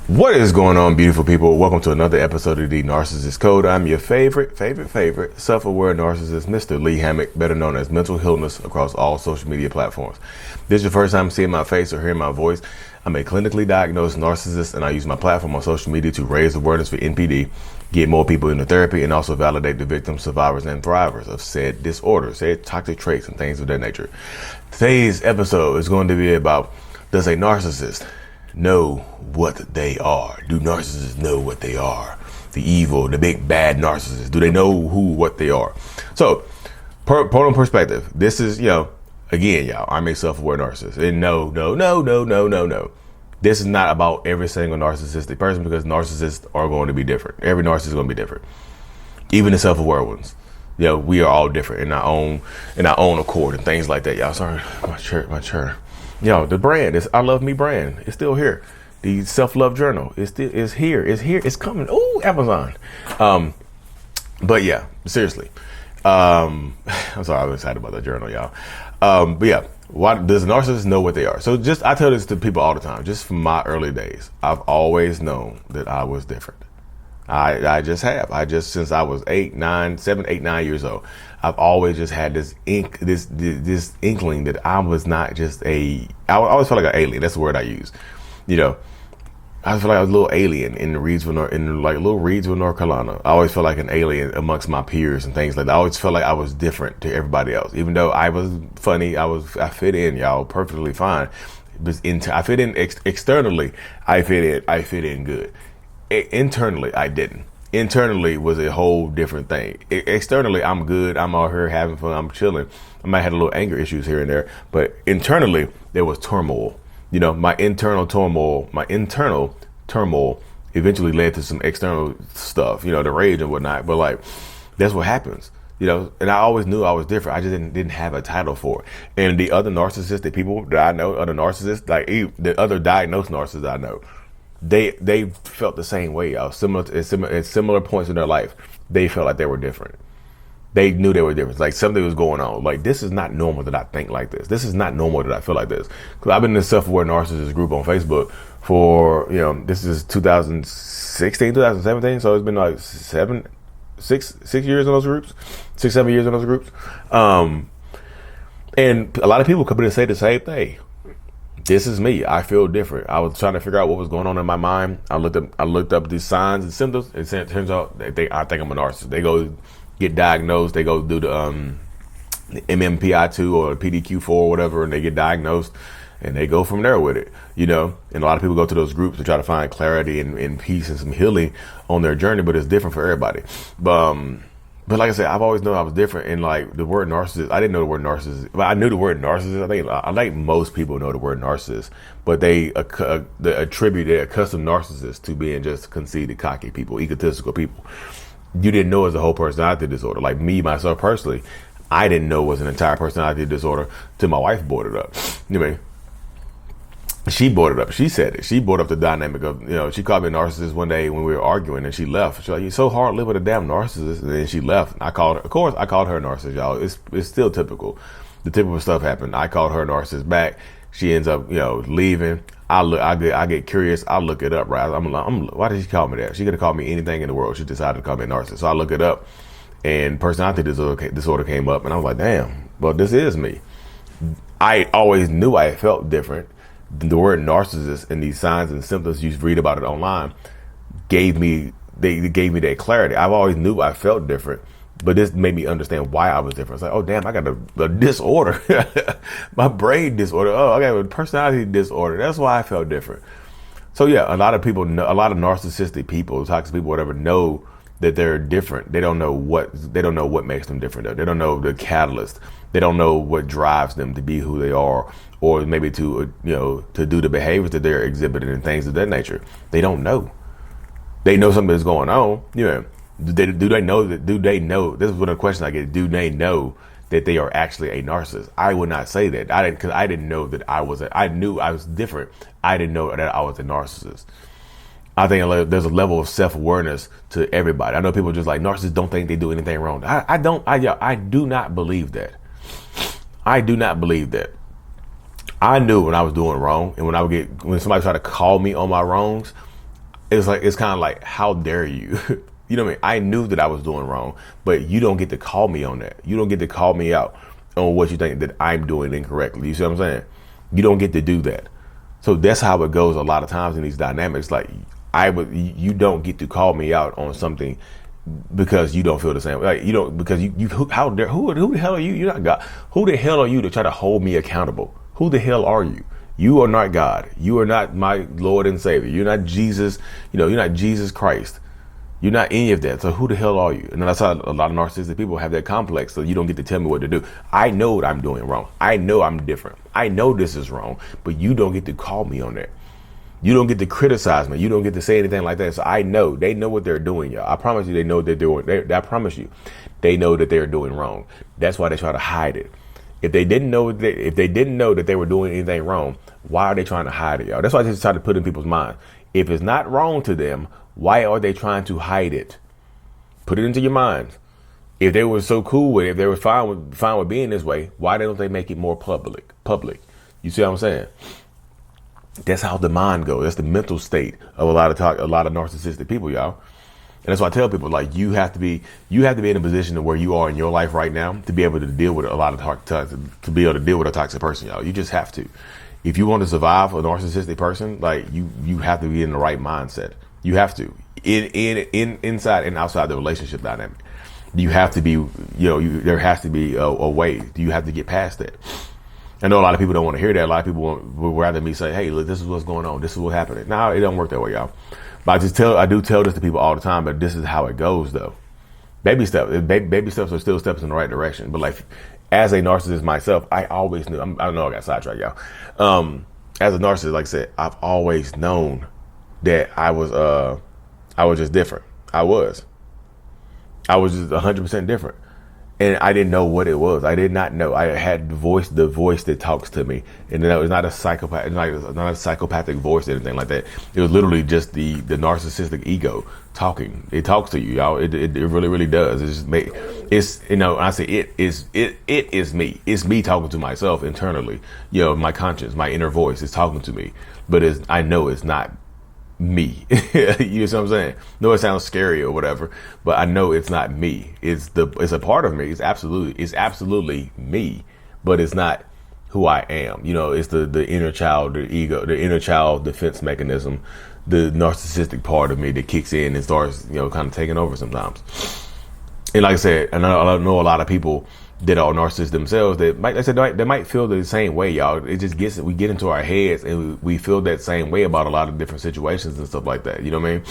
What is going on, beautiful people? Welcome to another episode of the Narcissists Code. I'm your favorite self-aware narcissist, Mr. Lee Hammock, better known as Mental Illness, across all social media platforms. If this is your first time seeing my face or hearing my voice, I'm a clinically diagnosed narcissist, and I use my platform on social media to raise awareness for NPD, get more people into therapy, and also validate the victims, survivors, and thrivers of said disorder, said toxic traits, and things of that nature. Today's episode is going to be about, does a narcissist know what they are? Do narcissists know what they are? The evil, the big bad narcissists, do they know what they are? So, point of perspective, this is, again, y'all, I'm a self-aware narcissist. And no. This is not about every single narcissistic person, because narcissists are going to be different. Every narcissist is going to be different. Even the self-aware ones. We are all different in our own accord and things like that. Y'all, sorry, my chair. The brand is I Love Me brand. It's still here. The self-love journal is here. It's coming. Ooh, Amazon. But yeah, seriously. I'm sorry, I'm excited about that journal, y'all. But yeah, why does a narcissist know what they are? So I tell this to people all the time. Just from my early days, I've always known that I was different. I just have. Since I was 7, 8, 9 years old, I've always just had this inkling that I was not just I always felt like an alien. That's the word I use. I feel like I was a little alien in little Reedsville, North Carolina. I always felt like an alien amongst my peers and things like that. I always felt like I was different to everybody else. Even though I was funny, I fit in, y'all, perfectly fine. But I fit in externally. I fit in good. Internally, I didn't. Internally was a whole different thing. Externally, I'm good. I'm out here having fun. I'm chilling. I might have a little anger issues here and there, but internally there was turmoil. My internal turmoil eventually led to some external stuff. The rage and whatnot. But that's what happens. And I always knew I was different. I just didn't have a title for it. And the other narcissistic people that I know, other narcissists, the other diagnosed narcissists I know, they felt the same way. At similar points in their life, they felt like they were different. They knew they were different. Like something was going on. Like, this is not normal that I think like this. This is not normal that I feel like this. Because I've been in this self-aware narcissist group on Facebook for, this is 2016, 2017. So it's been like 6 years in those groups, 6, 7 years in those groups. And a lot of people come in and say the same thing. This is me. I feel different. I was trying to figure out what was going on in my mind. I looked up these signs and symptoms. It turns out I think I'm a narcissist. They go get diagnosed. They go do the MMPI2 or PDQ4 or whatever, and they get diagnosed, and they go from there with it. And a lot of people go to those groups to try to find clarity and peace and some healing on their journey, but it's different for everybody. But like I said, I've always known I was different. And the word narcissist, I didn't know the word narcissist. But I knew the word narcissist. I think most people know the word narcissist, but they accustom narcissists to being just conceited, cocky people, egotistical people. You didn't know it was a whole personality disorder. Like me, myself personally, I didn't know it was an entire personality disorder till my wife brought it up. She brought it up. She said it. She brought up the dynamic of, she called me a narcissist one day when we were arguing, and she left. She's like, "You're so hard to live with a damn narcissist." And then she left. I called her. Of course, I called her a narcissist, y'all. It's still typical. The typical stuff happened. I called her a narcissist back. She ends up, leaving. I get curious. I look it up, right? I'm like, why did she call me that? She could have called me anything in the world. She decided to call me a narcissist. So I look it up, and personality disorder came up, and I was like, damn, well, this is me. I always knew I felt different. The word narcissist and these signs and symptoms, you read about it online, gave me that clarity. I've always knew I felt different, but this made me understand why I was different. It's like, oh damn, I got a disorder, my brain disorder. Oh, I got a personality disorder. That's why I felt different. So yeah, a lot of people know, a lot of narcissistic people, toxic people, whatever, know that they're different. They don't know what makes them different though. They don't know the catalyst. They don't know what drives them to be who they are, or maybe to do the behaviors that they're exhibiting and things of that nature. They don't know. They know something is going on. Do they know that? Do they know? This is one of the questions I get. Do they know that they are actually a narcissist? I would not say that. Because I didn't know that I knew I was different. I didn't know that I was a narcissist. I think there's a level of self-awareness to everybody. I know people just like, narcissists don't think they do anything wrong. I do not believe that. I do not believe that. I knew when I was doing wrong, and when somebody tried to call me on my wrongs, it's kind of like, how dare you? You know what I mean? I knew that I was doing wrong, but you don't get to call me on that. You don't get to call me out on what you think that I'm doing incorrectly. You see what I'm saying? You don't get to do that. So that's how it goes a lot of times in these dynamics. Like, you don't get to call me out on something because you don't feel the same. Like, you don't, because how dare, who the hell are you? You're not God. Who the hell are you to try to hold me accountable? Who the hell are you? You are not God. You are not my Lord and Savior. You're not Jesus. You're not Jesus Christ. You're not any of that. So who the hell are you? And that's how a lot of narcissistic people have that complex. So you don't get to tell me what to do. I know what I'm doing wrong. I know I'm different. I know this is wrong, but you don't get to call me on that. You don't get to criticize me. You don't get to say anything like that. So I know they know what they're doing, y'all. I promise you, they know that I promise you, they know that they're doing wrong. That's why they try to hide it. If they didn't know that they were doing anything wrong, why are they trying to hide it, y'all? That's why I just try to put in people's minds. If it's not wrong to them, why are they trying to hide it? Put it into your minds. If they were so cool with it, if they were fine with being this way, why don't they make it more public? You see what I'm saying? That's how the mind goes. That's the mental state of a lot of narcissistic people, y'all. And that's why I tell people, like, you have to be in a position of where you are in your life right now to be able to deal with a toxic person, y'all. You just have to. If you want to survive a narcissistic person, like, you have to be in the right mindset. You have to, inside and outside the relationship dynamic. You have to be, there has to be a way. You have to get past that. I know a lot of people don't want to hear that. A lot of people would rather me say, hey, look, this is what's going on. This is what's happening. No, it don't work that way, y'all. But I do tell this to people all the time, but this is how it goes, though. Baby steps are still steps in the right direction. But, like, as a narcissist myself, I always knew, I know I got sidetracked, y'all. As a narcissist, like I said, I've always known that I was just different. I was just 100% different. And I didn't know what it was. I did not know. I had the voice that talks to me. And it was not a psychopath, not a psychopathic voice or anything like that. It was literally just the narcissistic ego talking. It talks to you, y'all. It really, really does. I say it is me. It's me talking to myself internally. My conscience, my inner voice is talking to me. But I know it's not me. You know what I'm saying? No, it sounds scary or whatever, but I know it's not me. It's a part of me. It's absolutely me, but it's not who I am. It's the inner child, the ego, the inner child defense mechanism, the narcissistic part of me that kicks in and starts, kind of taking over sometimes. And like I said, I know a lot of people that are narcissists themselves that they might feel the same way, y'all. It just we get into our heads and we feel that same way about a lot of different situations and stuff like that. You know what I mean?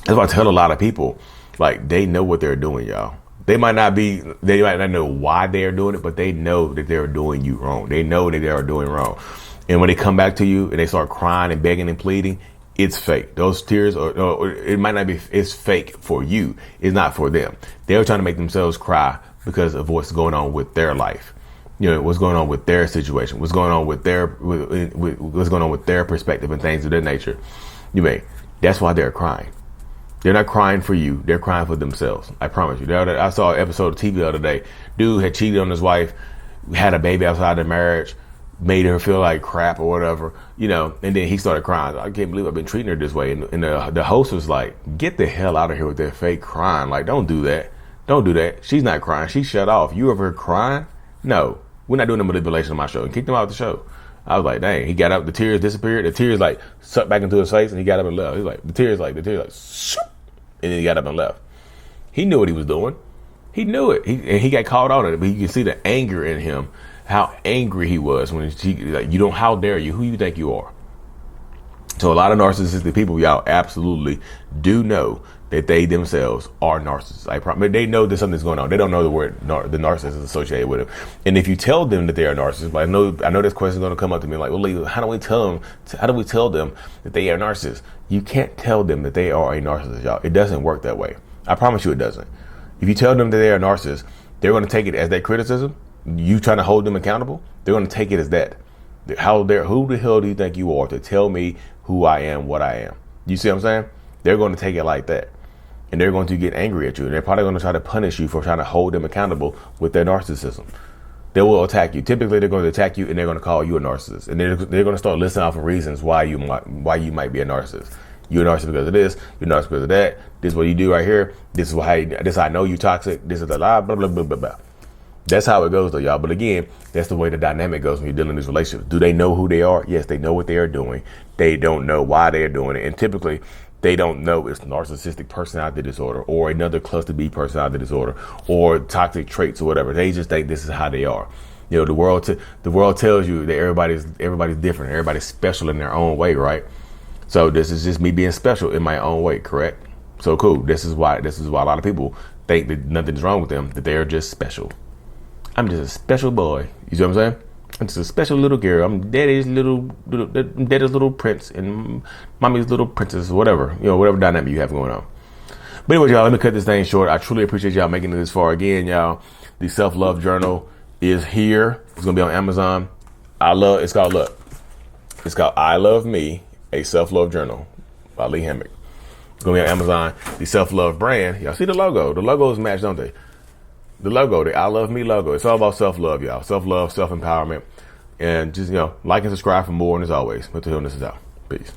That's why I tell a lot of people, like, they know what they're doing, y'all. They might not know why they're doing it, but they know that they're doing you wrong. They know that they are doing wrong. And when they come back to you and they start crying and begging and pleading, it's fake. Those tears it might not be, it's fake for you. It's not for them. They're trying to make themselves cry because of what's going on with their life, what's going on with their situation, what's going on with their perspective and things of that nature. That's why they're crying. They're not crying for you. They're crying for themselves. I promise you. I saw an episode of TV the other day. Dude had cheated on his wife, had a baby outside the marriage, made her feel like crap or whatever, and then he started crying. I can't believe I've been treating her this way. And the host was like, get the hell out of here with that fake crying. Like, don't do that. Don't do that. She's not crying. She's shut off. You ever crying? No. We're not doing the manipulation on my show. And kicked him out of the show. I was like, dang. He got up. The tears disappeared. The tears like sucked back into his face, and he got up and left. He's like, the tears like, shoop, and then he got up and left. He knew what he was doing. He knew it. He got caught on it. But you can see the anger in him. How angry he was when how dare you? Who you think you are? So a lot of narcissistic people, y'all, absolutely do know that they themselves are narcissists. I promise. They know that something's going on. They don't know the word the narcissist is associated with them. And if you tell them that they are narcissists, but I know this question is going to come up to me like, well, Lee, how do we tell them that they are narcissists? You can't tell them that they are a narcissist, y'all. It doesn't work that way. I promise you it doesn't. If you tell them that they are narcissists, they're going to take it as that criticism. You trying to hold them accountable. They're going to take it as that. Who the hell do you think you are to tell me who I am, what I am? You see what I'm saying? They're going to take it like that. And they're going to get angry at you. And they're probably going to try to punish you for trying to hold them accountable with their narcissism. They will attack you. Typically, they're going to attack you and they're going to call you a narcissist. And they're going to start listing off reasons why you might be a narcissist. You're a narcissist because of this. You're a narcissist because of that. This is what you do right here. This is how I know you toxic. This is the blah, blah, blah, blah, blah, blah. That's how it goes though, y'all. But again, that's the way the dynamic goes when you're dealing in these relationships. Do they know who they are? Yes, they know what they are doing. They don't know why they are doing it. And typically, they don't know it's narcissistic personality disorder or another cluster B personality disorder or toxic traits or whatever. They just think this is how they are. You know, the world tells you that everybody's different. Everybody's special in their own way, right? So this is just me being special in my own way, correct? So cool. This is why a lot of people think that nothing's wrong with them, that they're just special. I'm just a special boy. You see what I'm saying? I'm just a special little girl. I'm daddy's little prince and mommy's little princess, whatever. You know, whatever dynamic you have going on. But anyway, y'all, let me cut this thing short. I truly appreciate y'all making it this far. Again, y'all, the self-love journal is here. It's gonna be on Amazon. It's called I Love Me, a Self-Love Journal by Lee Hammock. It's gonna be on Amazon. The self-love brand. Y'all see the logo? The logos match, don't they? The logo, the I Love Me logo. It's all about self-love, y'all. Self-love, self-empowerment. And just, like and subscribe for more. And as always, mental illness is out. Peace.